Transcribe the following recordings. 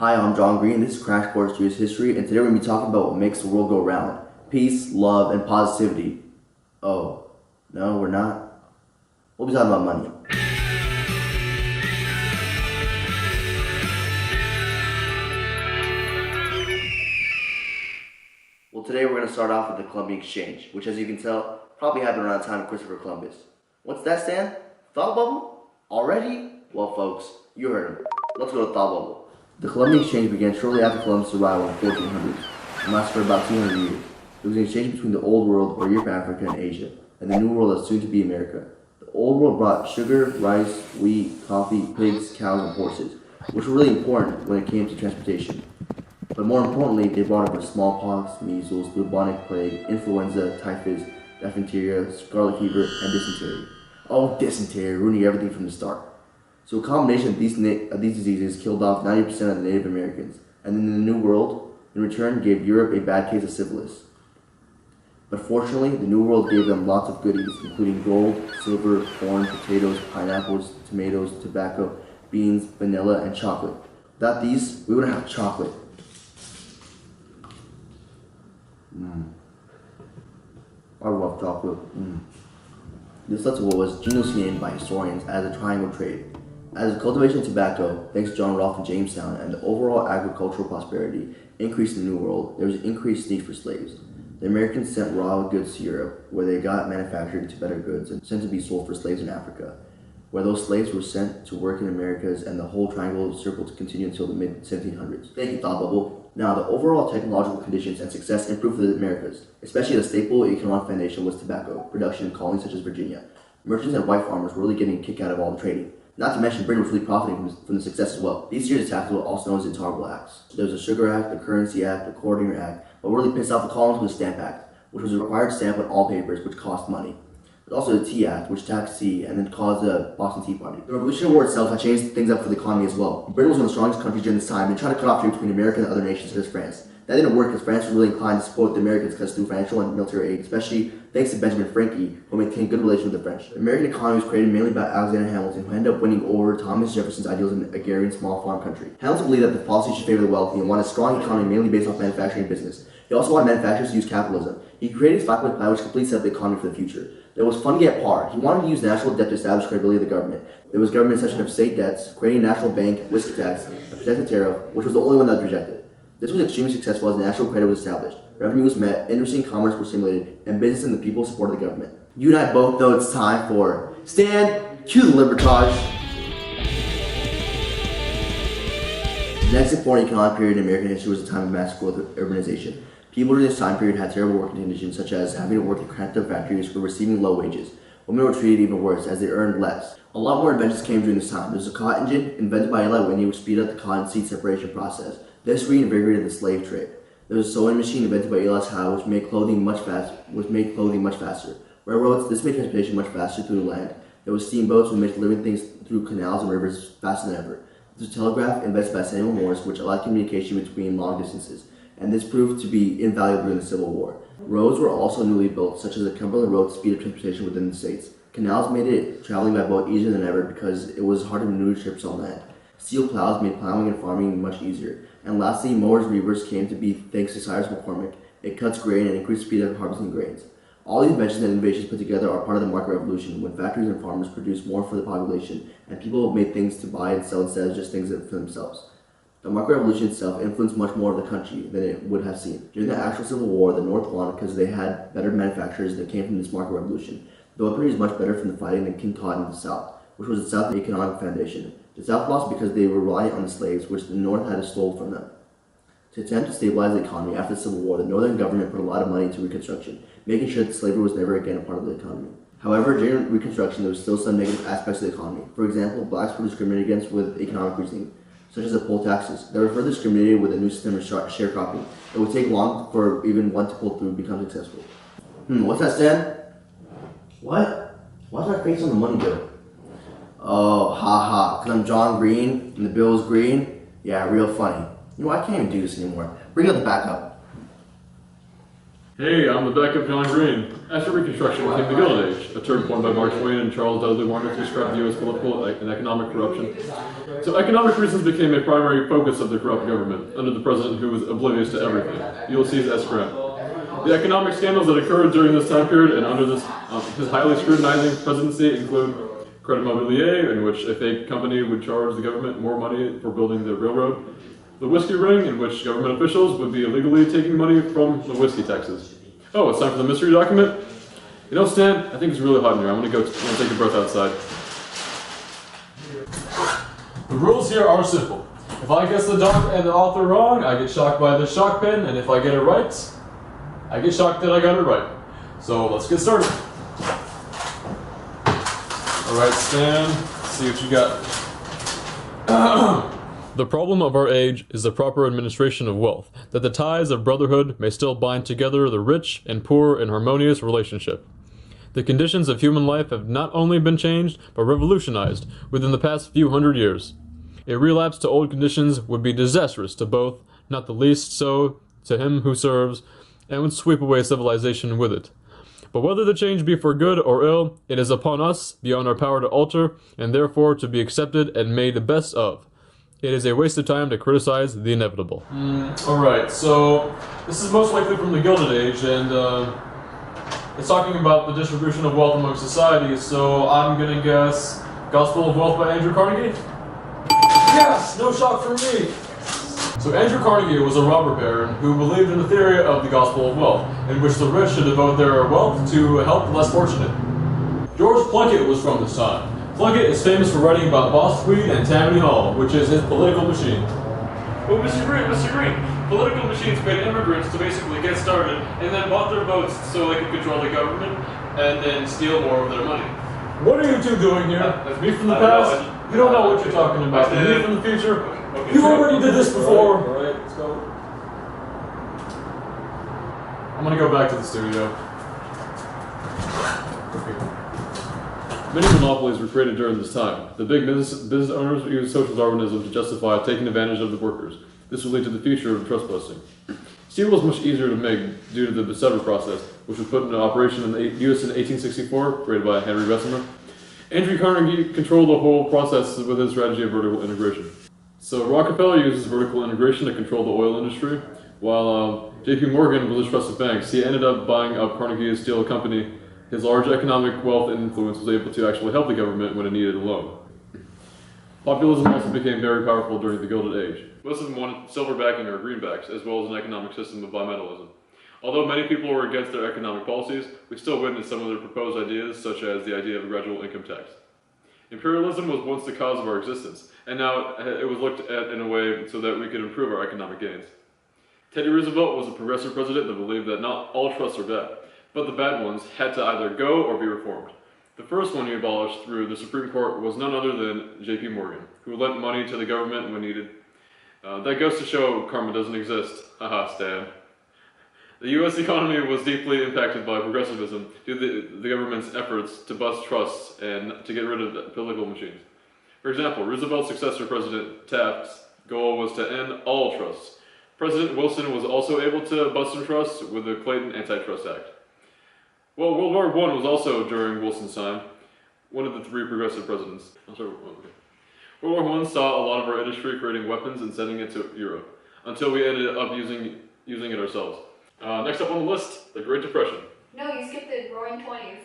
Hi, I'm John Green. This is Crash Course US History, and today we're going to be talking about what makes the world go round. Peace, love, and positivity. Oh, no, we're not. We'll be talking about money. Well, today we're going to start off with the Columbian Exchange, which, as you can tell, probably happened around the time of Christopher Columbus. What's that stand? Thought bubble? Already? Well, folks, you heard him. Let's go to thought bubble. The Columbian Exchange began shortly after Columbus' arrival in the 1400s and lasted for about 200 years. It was an exchange between the Old World, or Europe, Africa, and Asia, and the New World that was soon to be America. The Old World brought sugar, rice, wheat, coffee, pigs, cows, and horses, which were really important when it came to transportation. But more importantly, they brought over smallpox, measles, bubonic plague, influenza, typhus, diphtheria, scarlet fever, and dysentery. Oh, dysentery, ruining everything from the start. So a combination of these diseases killed off 90% of the Native Americans, and then the New World, in return, gave Europe a bad case of syphilis. But fortunately, the New World gave them lots of goodies, including gold, silver, corn, potatoes, pineapples, tomatoes, tobacco, beans, vanilla, and chocolate. Without these, we wouldn't have chocolate. I love chocolate. This led to what was generously named by historians as the Triangle Trade. As the cultivation of tobacco, thanks to John Rolfe and Jamestown, and the overall agricultural prosperity increased in the New World, there was an increased need for slaves. The Americans sent raw goods to Europe, where they got manufactured into better goods and sent to be sold for slaves in Africa, where those slaves were sent to work in Americas, and the whole triangle circle to continue until the mid-1700s. Thank you, Thought Bubble. Now, the overall technological conditions and success improved for the Americas, especially the staple economic foundation was tobacco production in colonies such as Virginia. Merchants and white farmers were really getting a kick out of all the trading. Not to mention, Britain was really profiting from the success as well. These series of taxes were also known as intolerable acts. There was a Sugar Act, the Currency Act, the Coordinator Act, but what really pissed off the colonists was the Stamp Act, which was a required stamp on all papers, which cost money. There's also the Tea Act, which taxed tea and then caused the Boston Tea Party. The Revolutionary War itself had changed things up for the economy as well. Britain was one of the strongest countries during this time and tried to cut off trade between America and other nations such as France. That didn't work because France was really inclined to support the Americans because through financial and military aid, especially thanks to Benjamin Franklin, who maintained good relations with the French. The American economy was created mainly by Alexander Hamilton, who ended up winning over Thomas Jefferson's ideals in an agrarian small farm country. Hamilton believed that the policy should favor the wealthy and wanted a strong economy mainly based off manufacturing and business. He also wanted manufacturers to use capitalism. He created his 5-point plan which completely set up the economy for the future. It was funding at par. He wanted to use national debt to establish credibility of the government. There was government cession of state debts, creating a national bank, whiskey tax, a protected tariff, which was the only one that was rejected. This was extremely successful as national credit was established, revenue was met, industry and commerce were stimulated, and business and the people supported the government. You and I both know it's time for Stand, Cue the Libertage. The next important economic period in American history was the time of mass growth of urbanization. People during this time period had terrible working conditions, such as having to work in cramped-up factories or receiving low wages. Women were treated even worse, as they earned less. A lot more inventions came during this time. There was a cotton gin, invented by Eli Whitney, which speeded up the cotton seed separation process. This reinvigorated the slave trade. There was a sewing machine invented by Elias Howe, which made clothing much faster. Railroads, this made transportation much faster through the land. There was steamboats, which made delivering things through canals and rivers faster than ever. There was a telegraph invented by Samuel Morse, which allowed communication between long distances, and this proved to be invaluable during the Civil War. Roads were also newly built, such as the Cumberland Road to speed up transportation within the states. Canals made it traveling by boat easier than ever because it was hard to maneuver ships on land. Steel plows made plowing and farming much easier. And lastly, mowers reavers came to be thanks to Cyrus McCormick. It cuts grain and increased speed of harvesting grains. All these inventions and innovations put together are part of the market revolution, when factories and farmers produced more for the population, and people made things to buy and sell instead of just things for themselves. The market revolution itself influenced much more of the country than it would have seen. During the actual Civil War, the North won because they had better manufacturers that came from this market revolution. The weaponry was much better from the fighting than King Cotton in the South, which was the South's economic foundation. The South lost because they were reliant on the slaves, which the North had stole from them. To attempt to stabilize the economy after the Civil War, the Northern government put a lot of money into Reconstruction, making sure that slavery was never again a part of the economy. However, during Reconstruction, there was still some negative aspects of the economy. For example, blacks were discriminated against with economic reasoning, such as the poll taxes. They were further discriminated with a new system of sharecropping. It would take long for even one to pull through and become successful. What's that, Stan? What? Why's my face on the money bill? Oh, haha, because I'm John Green and the bill's green? Yeah, real funny. You know, I can't even do this anymore. Bring up the backup. Hey, I'm the backup John Green. After Reconstruction came the Gilded Age, a term coined by Mark Twain and Charles Dudley Warner to describe the U.S. political and economic corruption. So economic reasons became a primary focus of the corrupt government, under the president who was oblivious to everything, Ulysses S. Grant. The economic scandals that occurred during this time period and under his highly scrutinizing presidency include Credit Mobilier, in which a fake company would charge the government more money for building the railroad, the whiskey ring, in which government officials would be illegally taking money from the whiskey taxes. Oh, it's time for the mystery document? You know, Stan, I think it's really hot in here. I'm gonna take a breath outside. The rules here are simple. If I guess the author wrong, I get shocked by the shock pen, and if I get it right, I get shocked that I got it right. So let's get started. Alright, Stan, let's see what you got. The problem of our age is the proper administration of wealth, that the ties of brotherhood may still bind together the rich and poor in harmonious relationship. The conditions of human life have not only been changed, but revolutionized within the past few hundred years. A relapse to old conditions would be disastrous to both, not the least so to him who serves, and would sweep away civilization with it. But whether the change be for good or ill, it is upon us, beyond our power to alter, and therefore to be accepted and made the best of. It is a waste of time to criticize the inevitable. Alright, so this is most likely from the Gilded Age, and it's talking about the distribution of wealth among society, so I'm gonna guess Gospel of Wealth by Andrew Carnegie? Yes! No shock for me! So Andrew Carnegie was a robber baron who believed in the theory of the Gospel of Wealth, in which the rich should devote their wealth to help the less fortunate. George Plunkett was from this time. Plunkett is famous for writing about Boss Tweed and Tammany Hall, which is his political machine. Well, Mr. Green, political machines paid immigrants to basically get started and then bought their votes so they could control the government and then steal more of their money. What are you two doing here? Me from the past? You don't know what you're talking about. Me from the future? Okay, you already did this before. Alright, let's go. I'm gonna go back to the studio. Many monopolies were created during this time. The big business owners used social Darwinism to justify taking advantage of the workers. This would lead to the future of trust busting. Steel was much easier to make due to the Bessemer process, which was put into operation in the U.S. in 1864, created by Henry Bessemer. Andrew Carnegie controlled the whole process with his strategy of vertical integration. So Rockefeller uses vertical integration to control the oil industry, while J.P. Morgan was a trusted banks. He ended up buying up Carnegie's steel company. His large economic wealth and influence was able to actually help the government when it needed a loan. Populism also became very powerful during the Gilded Age. Most of them wanted silver backing or greenbacks, as well as an economic system of bimetallism. Although many people were against their economic policies, we still witnessed some of their proposed ideas, such as the idea of a gradual income tax. Imperialism was once the cause of our existence, and now it was looked at in a way so that we could improve our economic gains. Teddy Roosevelt was a progressive president that believed that not all trusts are bad, but the bad ones had to either go or be reformed. The first one he abolished through the Supreme Court was none other than J.P. Morgan, who lent money to the government when needed. That goes to show karma doesn't exist. Haha, Stan. The U.S. economy was deeply impacted by progressivism due to the government's efforts to bust trusts and to get rid of political machines. For example, Roosevelt's successor, President Taft's goal was to end all trusts. President Wilson was also able to bust some trusts with the Clayton Antitrust Act. Well, World War I was also during Wilson's time, one of the three progressive presidents. World War I saw a lot of our industry creating weapons and sending it to Europe, until we ended up using it ourselves. Next up on the list, the Great Depression. No, you skipped the Roaring Twenties.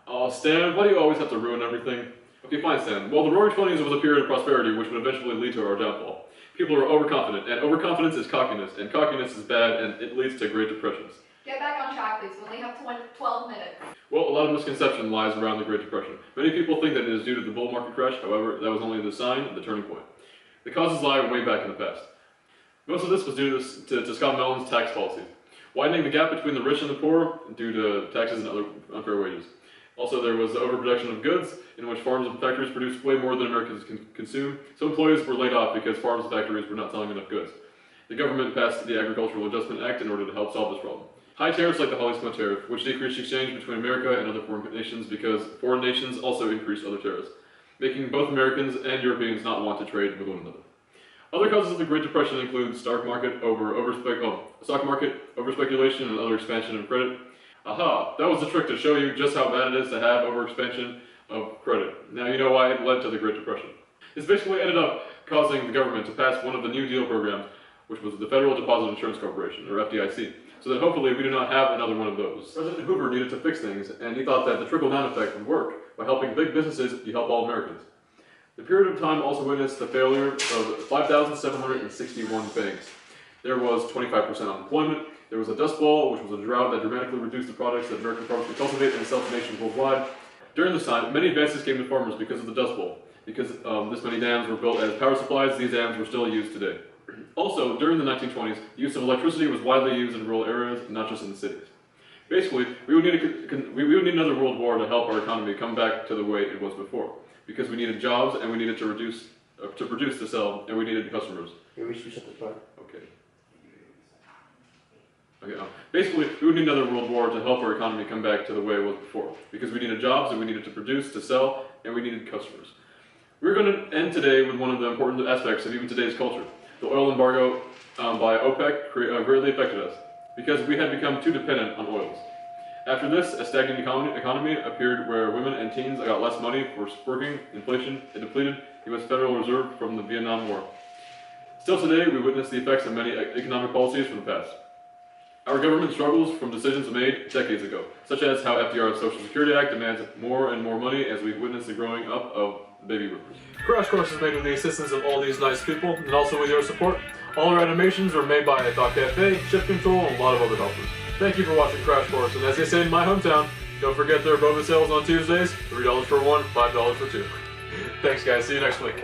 Oh, Stan, why do you always have to ruin everything? Okay, fine, Stan. Well, the Roaring Twenties was a period of prosperity which would eventually lead to our downfall. People are overconfident, and overconfidence is cockiness, and cockiness is bad, and it leads to Great Depressions. Get back on track, please. We only have 12 minutes. Well, a lot of misconception lies around the Great Depression. Many people think that it is due to the bull market crash. However, that was only the sign, the turning point. The causes lie way back in the past. Most of this was due to Scott Mellon's tax policies, widening the gap between the rich and the poor due to taxes and other unfair wages. Also, there was the overproduction of goods, in which farms and factories produced way more than Americans can consume, so employees were laid off because farms and factories were not selling enough goods. The government passed the Agricultural Adjustment Act in order to help solve this problem. High tariffs like the Holly Smith tariff, which decreased exchange between America and other foreign nations because foreign nations also increased other tariffs, making both Americans and Europeans not want to trade with one another. Other causes of the Great Depression include stock market overspeculation and other expansion of credit. Aha, that was the trick to show you just how bad it is to have overexpansion of credit. Now you know why it led to the Great Depression. This basically ended up causing the government to pass one of the New Deal programs, which was the Federal Deposit Insurance Corporation, or FDIC, so that hopefully we do not have another one of those. President Hoover needed to fix things, and he thought that the trickle-down effect would work. By helping big businesses, you help all Americans. The period of time also witnessed the failure of 5,761 banks. There was 25% unemployment, there was a dust bowl, which was a drought that dramatically reduced the products that American farmers could cultivate and sell to nations worldwide. During this time, many advances came to farmers because of the dust bowl. Because this many dams were built as power supplies, these dams were still used today. Also, during the 1920s, the use of electricity was widely used in rural areas, not just in the cities. Basically, we would need another world war to help our economy come back to the way it was before. Because we needed jobs, and we needed to produce to sell, and we needed customers. Here, we should shut this part. Okay. Basically, we would need another world war to help our economy come back to the way it was before. Because we needed jobs, and we needed to produce, to sell, and we needed customers. We're going to end today with one of the important aspects of even today's culture. The oil embargo by OPEC greatly affected us, because we had become too dependent on oils. After this, a stagnant economy appeared where women and teens got less money for working, inflation, and depleted the U.S. Federal Reserve from the Vietnam War. Still today, we witness the effects of many economic policies from the past. Our government struggles from decisions made decades ago, such as how FDR's Social Security Act demands more and more money as we witness the growing up of the baby boomers. Crash Course is made with the assistance of all these nice people, and also with your support. All our animations were made by Thought Cafe, Shift Control, and a lot of other helpers. Thank you for watching Crash Course, and as they say in my hometown, don't forget their boba sales on Tuesdays, $3 for one, $5 for two. Thanks guys, see you next week.